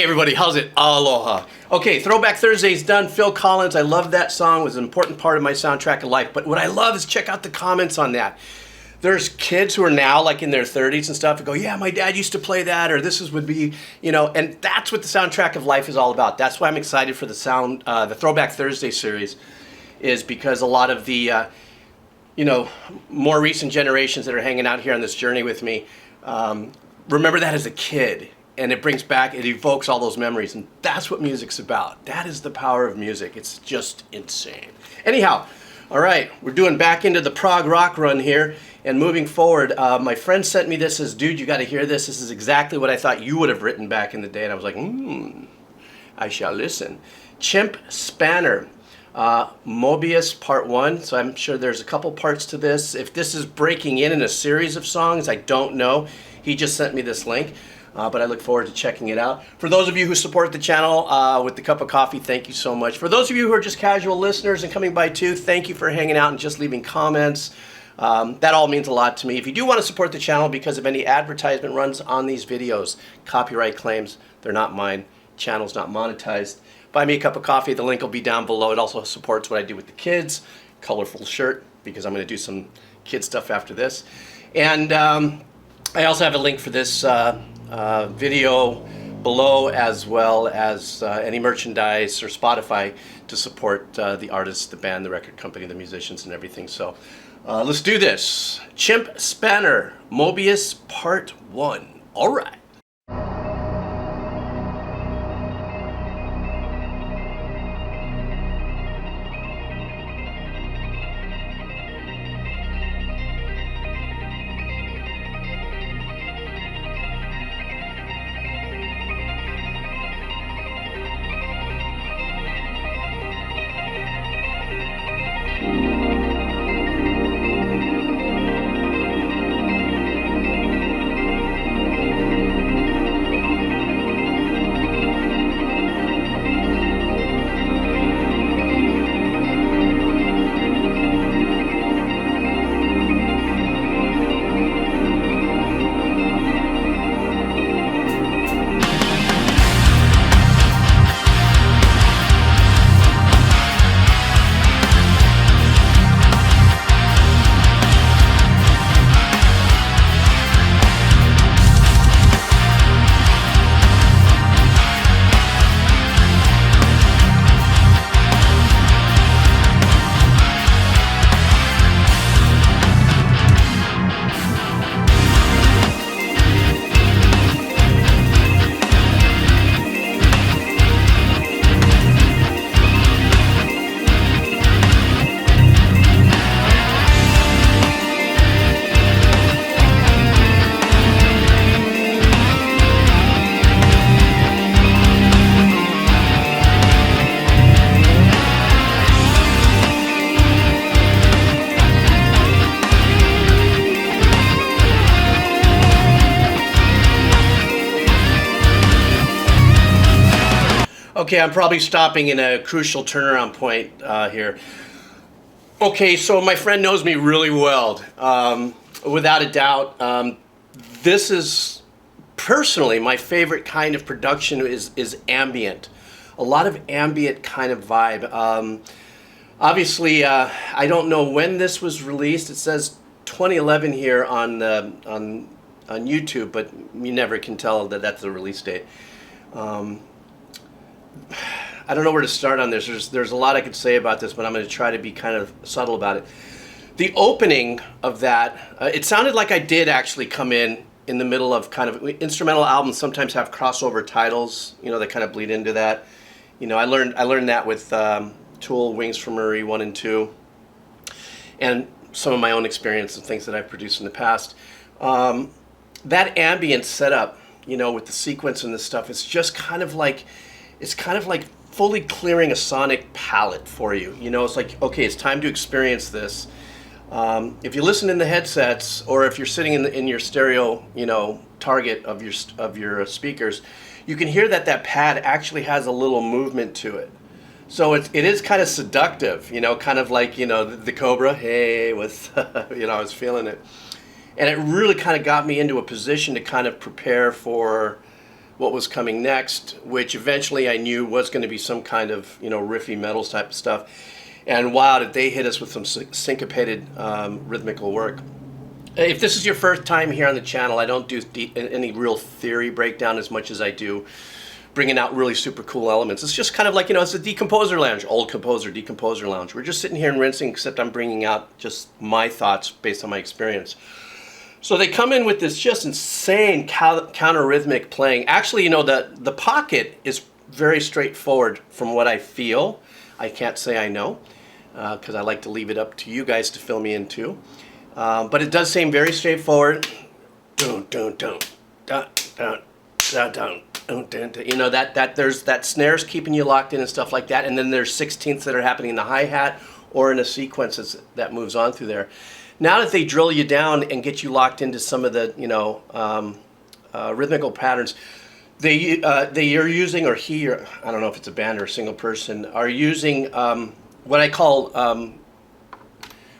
everybody, how's it? Aloha. Okay, Throwback Thursday's done. Phil Collins, I love that song. It was an important part of my soundtrack of life. But what I love is check out the comments on that. There's kids who are now like in their 30s and stuff who go, yeah, my dad used to play that, or would be, you know, and that's what the soundtrack of life is all about. That's why I'm excited for the Throwback Thursday series, is because a lot of the, you know, more recent generations that are hanging out here on this journey with me, remember that as a kid. And it brings back, it evokes all those memories. And that's what music's about. That is the power of music. It's just insane. Anyhow, all right, we're doing back into the prog rock run here. And moving forward, my friend sent me this, says, dude, you got to hear this. This is exactly what I thought you would have written back in the day. And I was like, I shall listen. Chimp Spanner, Mӧbius Part 1. So I'm sure there's a couple parts to this. If this is breaking in a series of songs, I don't know. He just sent me this link. But I look forward to checking it out. For those of you who support the channel with the cup of coffee, thank you so much. For those of you who are just casual listeners and coming by too, thank you for hanging out and just leaving comments. That all means a lot to me. If you do want to support the channel because of any advertisement runs on these videos, copyright claims, they're not mine. Channel's not monetized. Buy me a cup of coffee. The link will be down below. It also supports what I do with the kids. Colorful shirt, because I'm going to do some kid stuff after this. And I also have a link for this video below, as well as any merchandise or Spotify to support the artists, the band, the record company, the musicians, and everything. So let's do this. Chimp Spanner, Mӧbius Part 1. All right. Okay, I'm probably stopping in a crucial turnaround point here. Okay, so my friend knows me really well. Without a doubt, this is personally my favorite kind of production is ambient. A lot of ambient kind of vibe. Obviously, I don't know when this was released. It says 2011 here on YouTube, but you never can tell that that's the release date. I don't know where to start on this. There's a lot I could say about this, but I'm going to try to be kind of subtle about it. The opening of that, it sounded like I did actually come in the middle of kind of instrumental albums. Sometimes have crossover titles, you know, that kind of bleed into that. You know, I learned that with Tool, Wings for Marie 1 and 2, and some of my own experience and things that I've produced in the past. That ambient setup, you know, with the sequence and this stuff, it's just kind of like. It's kind of like fully clearing a sonic palette for you. You know, it's like, okay, it's time to experience this. If you listen in the headsets, or if you're sitting in your stereo, you know, target of your speakers, you can hear that pad actually has a little movement to it. So it is kind of seductive, you know, kind of like, you know, the Cobra, hey, with, you know, I was feeling it. And it really kind of got me into a position to kind of prepare for what was coming next, which eventually I knew was going to be some kind of, riffy metal type of stuff. And wow, did they hit us with some syncopated rhythmical work. If this is your first time here on the channel, I don't do any real theory breakdown as much as I do bringing out really super cool elements. It's just kind of like, it's a Decomposer lounge, old composer, Decomposer lounge. We're just sitting here and rinsing, except I'm bringing out just my thoughts based on my experience. So they come in with this just insane counter-rhythmic playing. Actually, the pocket is very straightforward from what I feel. I can't say I know, because I like to leave it up to you guys to fill me in too. But it does seem very straightforward. Dun, dun, dun, dun, dun, dun, dun, dun, dun, dun. There's that snare's keeping you locked in and stuff like that, and then there's 16ths that are happening in the hi-hat or in a sequence that moves on through there. Now that they drill you down and get you locked into some of the rhythmical patterns, they are using, or he, or I don't know if it's a band or a single person, are using what I call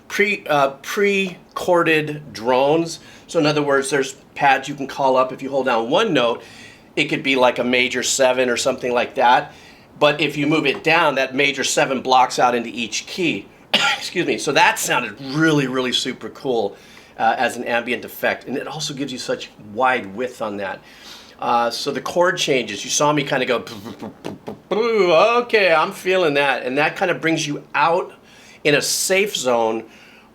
pre-chorded drones. So in other words, there's pads you can call up. If you hold down one note, it could be like a major 7 or something like that. But if you move it down, that major 7 blocks out into each key. Excuse me. So that sounded really, really super cool as an ambient effect. And it also gives you such wide width on that. So the chord changes, you saw me kind of go, okay, I'm feeling that. And that kind of brings you out in a safe zone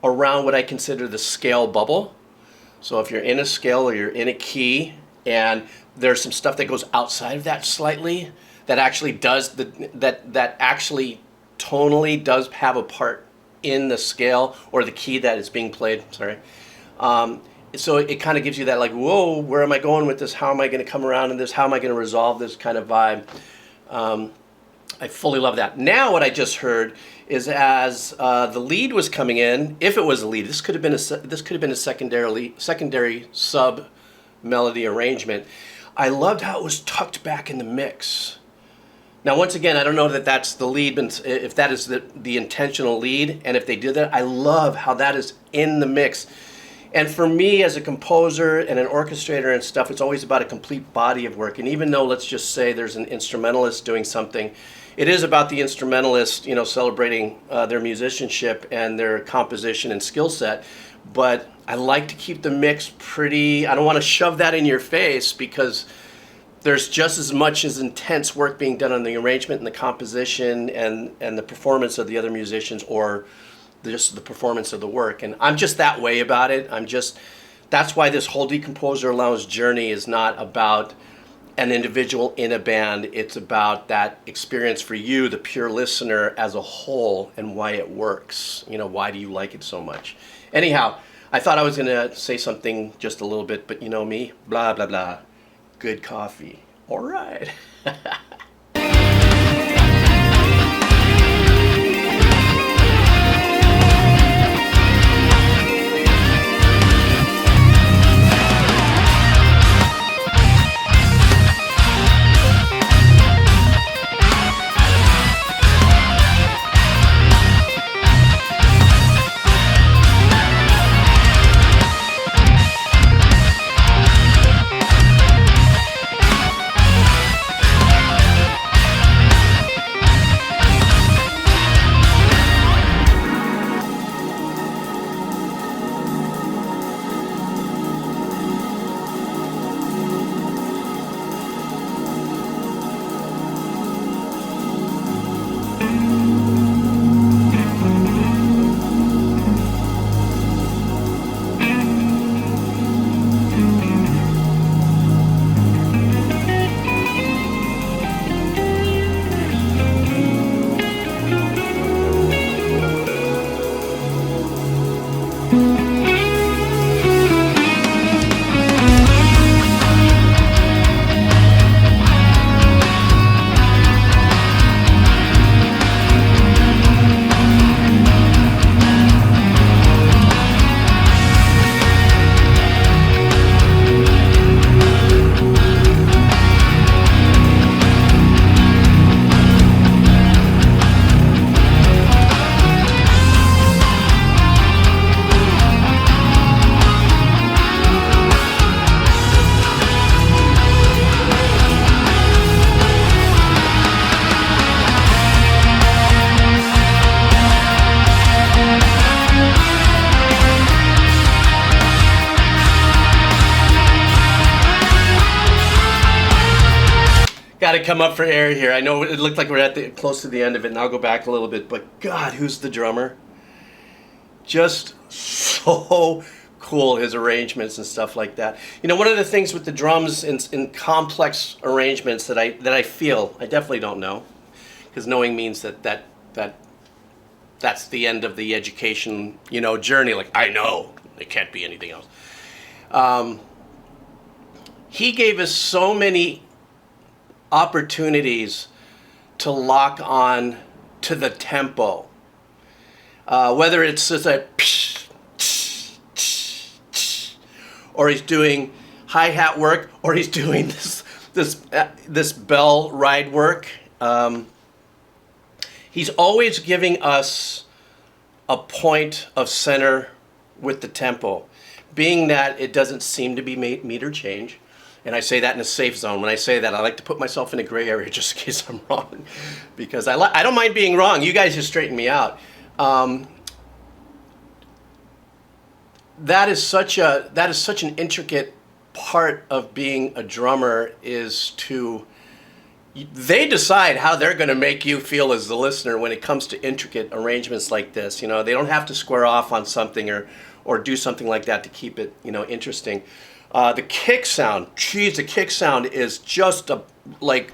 around what I consider the scale bubble. So if you're in a scale or you're in a key and there's some stuff that goes outside of that slightly, that actually does, that actually tonally does have a part in the scale or the key that is being played, sorry. So it kind of gives you that like, whoa, where am I going with this? How am I going to come around in this? How am I going to resolve this kind of vibe? I fully love that. Now what I just heard is as the lead was coming in, if it was a lead, this could have been a secondary sub melody arrangement. I loved how it was tucked back in the mix. Now, once again, I don't know that that's the lead, if that is the intentional lead, and if they did that, I love how that is in the mix. And for me, as a composer and an orchestrator and stuff, it's always about a complete body of work. And even though, let's just say, there's an instrumentalist doing something, it is about the instrumentalist, celebrating their musicianship and their composition and skill set. But I like to keep the mix pretty, I don't want to shove that in your face, because there's just as much as intense work being done on the arrangement and the composition and the performance of the other musicians, or just the performance of the work. And I'm just that way about it. That's why this whole Decomposer Lounge journey is not about an individual in a band. It's about that experience for you, the pure listener, as a whole, and why it works. Why do you like it so much? Anyhow, I thought I was going to say something just a little bit, but you know me, blah, blah, blah. Good coffee. All right. got to come up for air here. I know it looked like we're at the close to the end of it, and I'll go back a little bit. But God, who's the drummer? Just so cool, his arrangements and stuff like that. You know, one of the things with the drums in complex arrangements that I feel, I definitely don't know, because knowing means that's the end of the education, you know, journey. Like, I know, it can't be anything else. He gave us so many opportunities to lock on to the tempo. Whether it's just a or he's doing hi-hat work, or he's doing this bell ride work. He's always giving us a point of center with the tempo, being that it doesn't seem to be meter change. And I say that in a safe zone. When I say that, I like to put myself in a gray area just in case I'm wrong, because I don't mind being wrong. You guys just straighten me out. That is such an intricate part of being a drummer, is they decide how they're going to make you feel as the listener when it comes to intricate arrangements like this. You know, they don't have to square off on something or do something like that to keep it, you know, interesting. The kick sound, geez, the kick sound is just like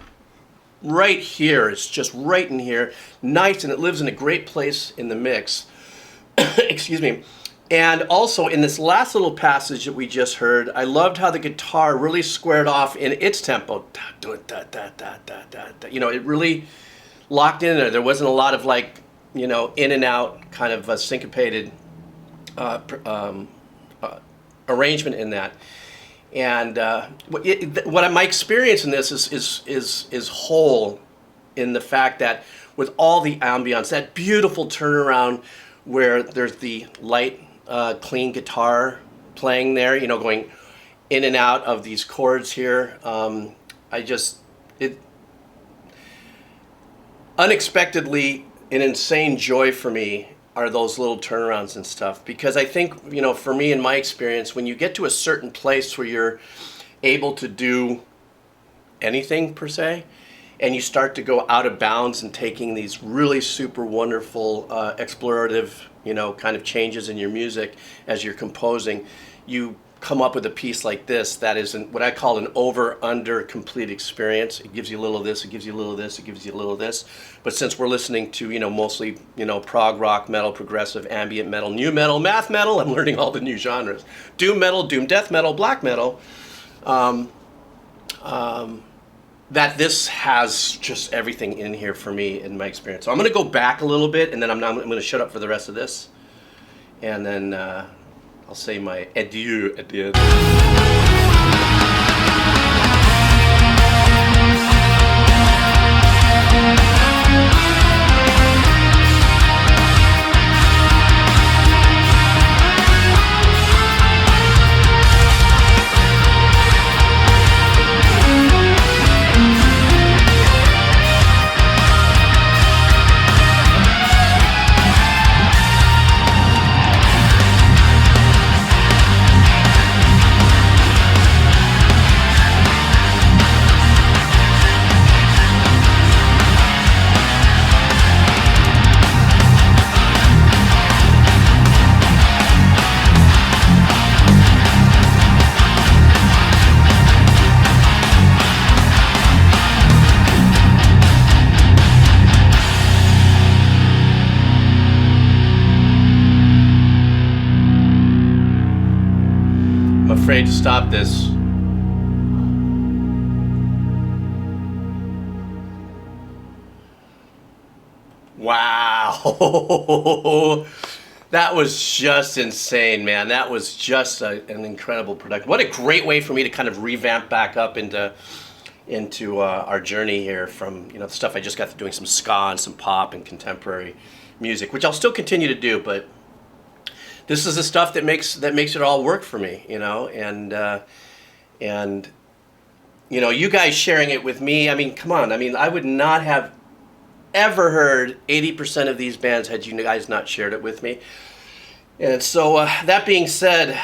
right here. It's just right in here, nice, and it lives in a great place in the mix. Excuse me. And also in this last little passage that we just heard, I loved how the guitar really squared off in its tempo. You know, it really locked in there. There wasn't a lot of, like, you know, in and out kind of syncopated arrangement in that. And what my experience in this is whole, in the fact that with all the ambiance, that beautiful turnaround where there's the light, clean guitar playing there, you know, going in and out of these chords here. Unexpectedly an insane joy for me are those little turnarounds and stuff, because I think, you know, for me, in my experience, when you get to a certain place where you're able to do anything per se, and you start to go out of bounds and taking these really super wonderful explorative, you know, kind of changes in your music as you're composing, you come up with a piece like this that is what I call an over-under complete experience. It gives you a little of this, it gives you a little of this, it gives you a little of this. But since we're listening to, you know, mostly, you know, prog rock, metal, progressive, ambient metal, new metal, math metal, I'm learning all the new genres. Doom metal, doom death metal, black metal. That this has just everything in here for me in my experience. So I'm going to go back a little bit, and then I'm going to shut up for the rest of this. And then I'll say my adieu at the end. Afraid to stop this. Wow. That was just insane, man. That was just an incredible production. What a great way for me to kind of revamp back up into our journey here from, you know, the stuff I just got to doing some ska and some pop and contemporary music, which I'll still continue to do, but this is the stuff that makes it all work for me, you know, and you know, you guys sharing it with me. I mean, come on. I mean, I would not have ever heard 80% of these bands had you guys not shared it with me. And so that being said,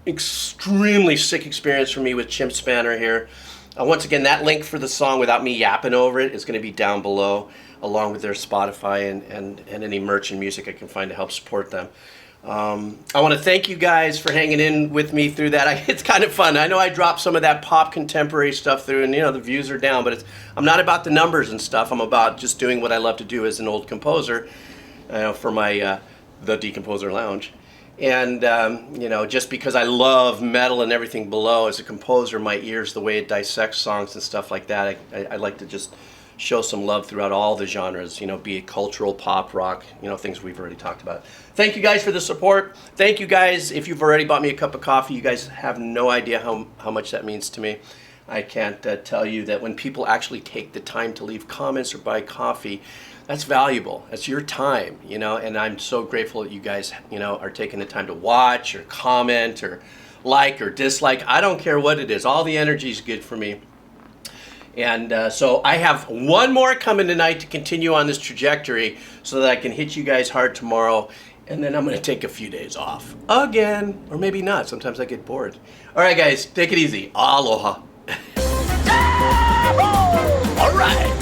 extremely sick experience for me with Chimp Spanner here. Once again, that link for the song without me yapping over it is going to be down below, along with their Spotify and any merch and music I can find to help support them. I want to thank you guys for hanging in with me through that. It's kind of fun. I know I dropped some of that pop contemporary stuff through, and the views are down, but I'm not about the numbers and stuff. I'm about just doing what I love to do as an old composer, for my the Decomposer Lounge. And just because I love metal and everything below, as a composer, my ears, the way it dissects songs and stuff like that, I like to just show some love throughout all the genres, be it cultural, pop, rock, things we've already talked about. Thank you guys for the support. Thank you guys. If you've already bought me a cup of coffee, you guys have no idea how much that means to me. I can't tell you that when people actually take the time to leave comments or buy coffee, that's valuable. That's your time, and I'm so grateful that you guys, are taking the time to watch or comment or like or dislike. I don't care what it is. All the energy is good for me. And so I have one more coming tonight to continue on this trajectory so that I can hit you guys hard tomorrow. And then I'm going to take a few days off again, or maybe not. Sometimes I get bored. All right, guys, take it easy. Aloha. All right.